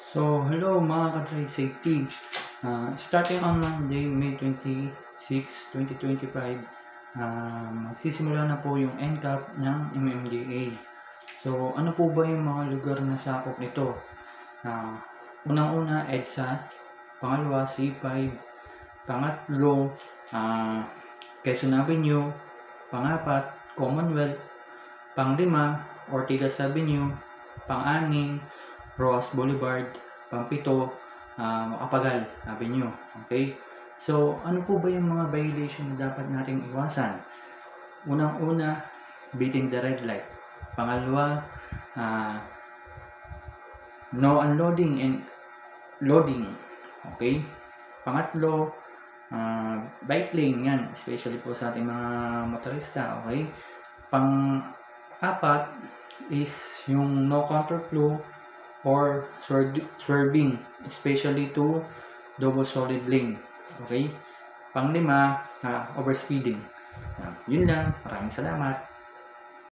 Hello mga ka-trade safety. Starting on Monday, May 26, 2025, magsisimula na po yung NCAP ng MMDA. So, ano po ba yung mga lugar na sakop nito? Unang-una, EDSA. Pangalawa, C5. Pangatlo, Quezon Avenue. Pangapat, Commonwealth. Panglima, Ortigas Avenue. Pang-anim, Roas Boulevard. Pang-pito, Macapagal Avenue. Okay? So, ano po ba yung mga violation na dapat nating iwasan? Unang-una, beating the red light. Pangalawa, no unloading and loading. Okay? Pangatlo, bike lane. Yan, especially po sa ating mga motorista. Okay? Pang-apat is yung no counterflow or swerving, especially to double solid lane. Okay? Panglima, overspeeding. Yun lang. Maraming salamat.